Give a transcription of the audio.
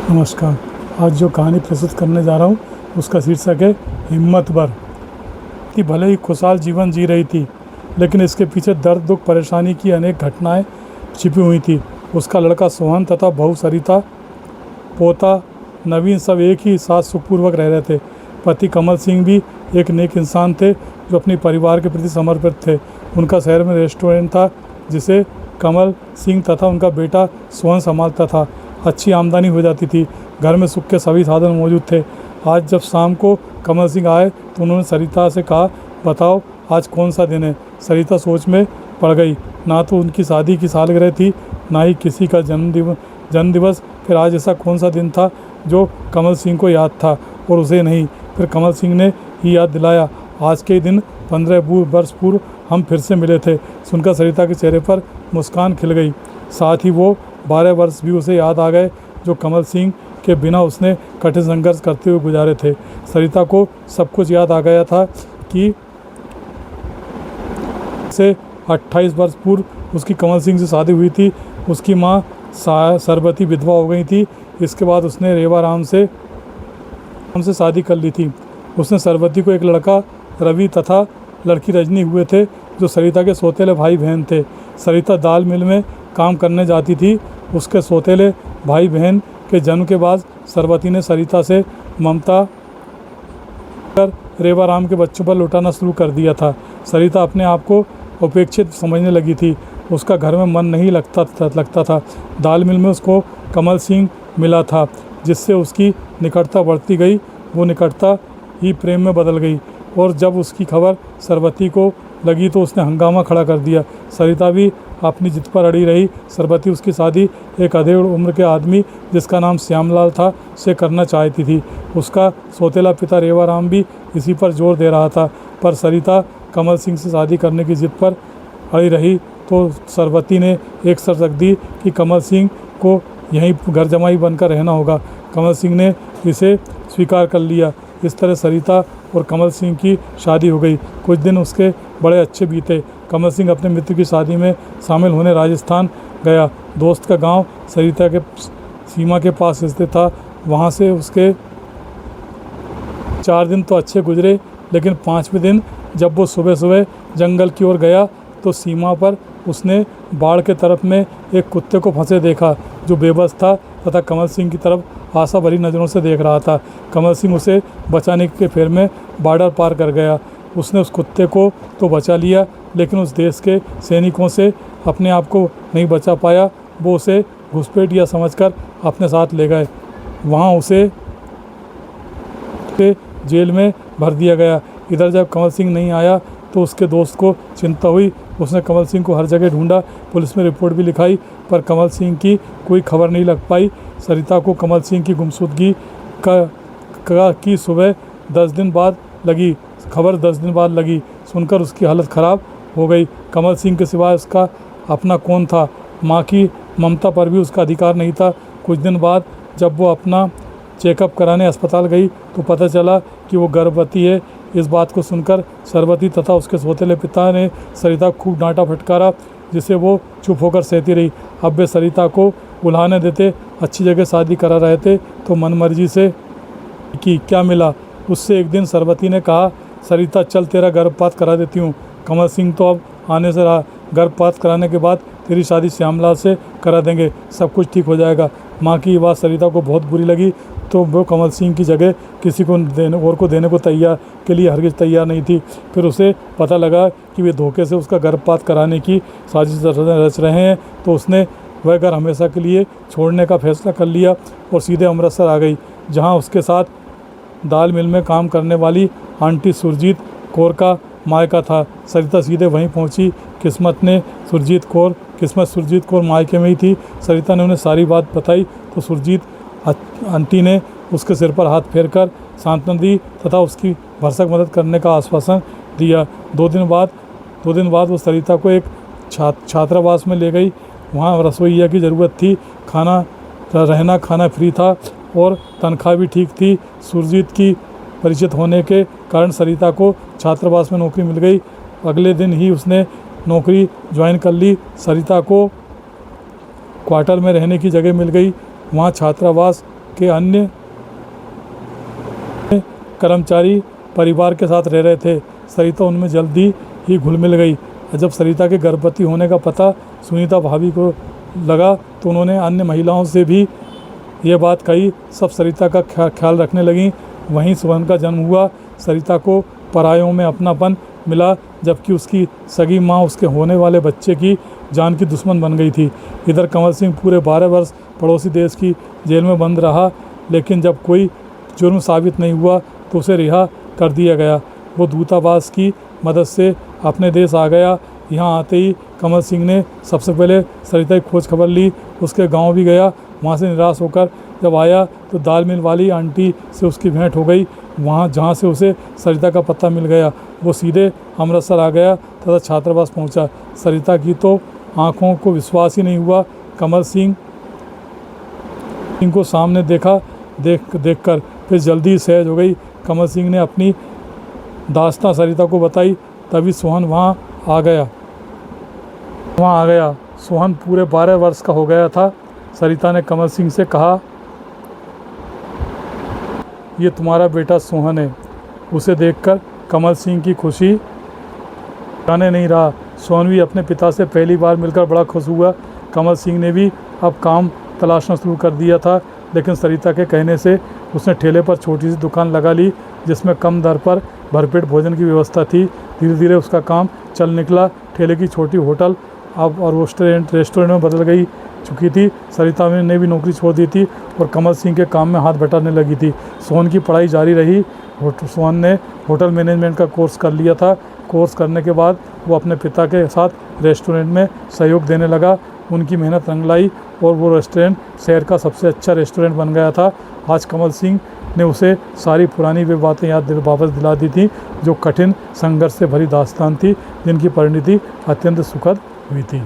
नमस्कार। आज जो कहानी प्रस्तुत करने जा रहा हूँ उसका शीर्षक है हिम्मत भर। कि भले ही खुशहाल जीवन जी रही थी, लेकिन इसके पीछे दर्द, दुख, परेशानी की अनेक घटनाएं छिपी हुई थी। उसका लड़का सोहन तथा बहू सरिता, पोता नवीन सब एक ही साथ सुखपूर्वक रह रहे थे। पति कमल सिंह भी एक नेक इंसान थे जो अपने परिवार के प्रति समर्पित थे। उनका शहर में रेस्टोरेंट था जिसे कमल सिंह तथा उनका बेटा सोहन संभालता था। अच्छी आमदनी हो जाती थी। घर में सुख के सभी साधन मौजूद थे। आज जब शाम को कमल सिंह आए तो उन्होंने सरिता से कहा, बताओ आज कौन सा दिन है। सरिता सोच में पड़ गई। ना तो उनकी शादी की सालगिरह थी, ना ही किसी का जन्म दिवस। फिर आज ऐसा कौन सा दिन था जो कमल सिंह को याद था और उसे नहीं। फिर कमल सिंह ने ही याद दिलाया, आज के दिन 15 वर्ष पूर्व हम फिर से मिले थे। सुनकर सरिता के चेहरे पर मुस्कान खिल गई। साथ ही वो 12 वर्ष भी उसे याद आ गए जो कमल सिंह के बिना उसने कठिन संघर्ष करते हुए गुजारे थे। सरिता को सब कुछ याद आ गया था कि से 28 वर्ष पूर्व उसकी कमल सिंह से शादी हुई थी। उसकी माँ सरबती विधवा हो गई थी। इसके बाद उसने रेवा राम से शादी कर ली थी। उसने सरबती को एक लड़का रवि तथा लड़की रजनी हुए थे जो सरिता के सौतेले भाई बहन थे। सरिता दाल मिल में काम करने जाती थी। उसके सौतेले भाई बहन के जन्म के बाद सरबती ने सरिता से ममता कर रेवा राम के बच्चों पर लुटाना शुरू कर दिया था। सरिता अपने आप को उपेक्षित समझने लगी थी। उसका घर में मन नहीं लगता था। दाल मिल में उसको कमल सिंह मिला था जिससे उसकी निकटता बढ़ती गई। वो निकटता ही प्रेम में बदल गई और जब उसकी खबर सरबती को लगी तो उसने हंगामा खड़ा कर दिया। सरिता भी अपनी जिद पर अड़ी रही। सरबती उसकी शादी एक अधेड़ उम्र के आदमी जिसका नाम श्यामलाल था से करना चाहती थी। उसका सौतेला पिता रेवा राम भी इसी पर जोर दे रहा था, पर सरिता कमल सिंह से शादी करने की जिद पर अड़ी रही तो सरबती ने एक शर्त रख दी कि कमल सिंह को यहीं घर जमाई बनकर रहना होगा। कमल सिंह ने इसे स्वीकार कर लिया। इस तरह सरिता और कमल सिंह की शादी हो गई। कुछ दिन उसके बड़े अच्छे बीते। कमल सिंह अपने मित्र की शादी में शामिल होने राजस्थान गया। दोस्त का गांव सरिता के सीमा के पास स्थित था। वहां से उसके 4 दिन तो अच्छे गुजरे, लेकिन 5वें दिन जब वो सुबह सुबह जंगल की ओर गया तो सीमा पर उसने बाढ़ के तरफ में एक कुत्ते को फंसे देखा जो बेबस था तथा कमल सिंह की तरफ आशा भरी नज़रों से देख रहा था। कमल सिंह उसे बचाने के फेर में बॉर्डर पार कर गया। उसने उस कुत्ते को तो बचा लिया, लेकिन उस देश के सैनिकों से अपने आप को नहीं बचा पाया। वो उसे घुसपैठिया समझकर अपने साथ ले गए। वहाँ उसे जेल में भर दिया गया। इधर जब कमल सिंह नहीं आया तो उसके दोस्त को चिंता हुई। उसने कमल सिंह को हर जगह ढूंढा, पुलिस में रिपोर्ट भी लिखाई, पर कमल सिंह की कोई खबर नहीं लग पाई। सरिता को कमल सिंह की गुमशुदगी की सुबह 10 दिन बाद लगी खबर 10 दिन बाद लगी। सुनकर उसकी हालत ख़राब हो गई। कमल सिंह के सिवाय उसका अपना कौन था। माँ की ममता पर भी उसका अधिकार नहीं था। कुछ दिन बाद जब वो अपना चेकअप कराने अस्पताल गई तो पता चला कि वो गर्भवती है। इस बात को सुनकर सरबती तथा उसके सौतेले पिता ने सरिता को खूब डांटा फटकारा, जिसे वो चुप होकर सहती रही। अब वे सरिता को उल्हाने देते, अच्छी जगह शादी करा रहे थे तो मनमर्जी से की क्या मिला। उससे एक दिन सरबती ने कहा, सरिता चल तेरा गर्भपात करा देती हूँ। कमल सिंह तो अब आने से रहा। गर्भपात कराने के बाद तेरी शादी श्यामलाल से करा देंगे, सब कुछ ठीक हो जाएगा। माँ की ये बात सरिता को बहुत बुरी लगी तो वो कमल सिंह की जगह किसी को देने को हरगिज़ तैयार नहीं थी। फिर उसे पता लगा कि वे धोखे से उसका गर्भपात कराने की साजिश रच रहे हैं तो उसने वह घर हमेशा के लिए छोड़ने का फैसला कर लिया और सीधे अमृतसर आ गई, जहाँ उसके साथ दाल मिल में काम करने वाली आंटी सुरजीत कौर का मायका था। सरिता सीधे वहीं पहुंची। किस्मत सुरजीत कौर मायके में ही थी। सरिता ने उन्हें सारी बात बताई तो सुरजीत आंटी ने उसके सिर पर हाथ फेरकर सांत्वना दी तथा उसकी भरसक मदद करने का आश्वासन दिया। 2 दिन बाद वो सरिता को एक छात्रावास में ले गई। वहाँ रसोइया की ज़रूरत थी। रहना खाना फ्री था और तनख्वाह भी ठीक थी। सुरजीत की परिचित होने के कारण सरिता को छात्रावास में नौकरी मिल गई। अगले दिन ही उसने नौकरी ज्वाइन कर ली। सरिता को क्वार्टर में रहने की जगह मिल गई। वहाँ छात्रावास के अन्य कर्मचारी परिवार के साथ रह रहे थे। सरिता उनमें जल्दी ही घुल मिल गई। जब सरिता के गर्भवती होने का पता सुनीता भाभी को लगा तो उन्होंने अन्य महिलाओं से भी ये बात कही। सब सरिता का ख्याल रखने लगीं। वहीं सोहन का जन्म हुआ। सरिता को परायों में अपनापन मिला, जबकि उसकी सगी माँ उसके होने वाले बच्चे की जान की दुश्मन बन गई थी। इधर कंवर सिंह पूरे 12 वर्ष पड़ोसी देश की जेल में बंद रहा, लेकिन जब कोई जुर्म साबित नहीं हुआ तो उसे रिहा कर दिया गया। वो दूतावास की मदद से अपने देश आ गया। यहाँ आते ही कंवर सिंह ने सबसे पहले सरिता की खोज खबर ली। उसके गांव भी गया। वहाँ से निराश होकर जब आया तो दाल मिल वाली आंटी से उसकी भेंट हो गई। वहाँ जहाँ से उसे सरिता का पता मिल गया, वो सीधे अमृतसर आ गया तथा छात्रावास पहुँचा। सरिता की तो आँखों को विश्वास ही नहीं हुआ। कंवर सिंह को सामने देखकर फिर जल्दी सहज हो गई। कंवर सिंह ने अपनी दास्तां सरिता को बताई। तभी सोहन वहाँ आ गया। सोहन पूरे 12 वर्ष का हो गया था। सरिता ने कंवर सिंह से कहा, ये तुम्हारा बेटा सोहन है। उसे देखकर कंवर सिंह की खुशी ठिकाने नहीं रहा। सोहन भी अपने पिता से पहली बार मिलकर बड़ा खुश हुआ। कंवर सिंह ने भी अब काम तलाशना शुरू कर दिया था, लेकिन सरिता के कहने से उसने ठेले पर छोटी सी दुकान लगा ली, जिसमें कम दर पर भरपेट भोजन की व्यवस्था थी। धीरे धीरे उसका काम चल निकला। ठेले की छोटी होटल अब और रेस्टोरेंट में बदल गई चुकी थी। सरिता ने भी नौकरी छोड़ दी थी और कंवर सिंह के काम में हाथ बटाने लगी थी। सोहन की पढ़ाई जारी रही। सोहन ने होटल मैनेजमेंट का कोर्स कर लिया था। कोर्स करने के बाद वो अपने पिता के साथ रेस्टोरेंट में सहयोग देने लगा। उनकी मेहनत रंग लाई और वो रेस्टोरेंट शहर का सबसे अच्छा रेस्टोरेंट बन गया था। आज कंवर सिंह ने उसे सारी पुरानी वे बातें वापस दिला दी थी, जो कठिन संघर्ष से भरी दास्तान थी, जिनकी परिणति अत्यंत सुखद हुई थी।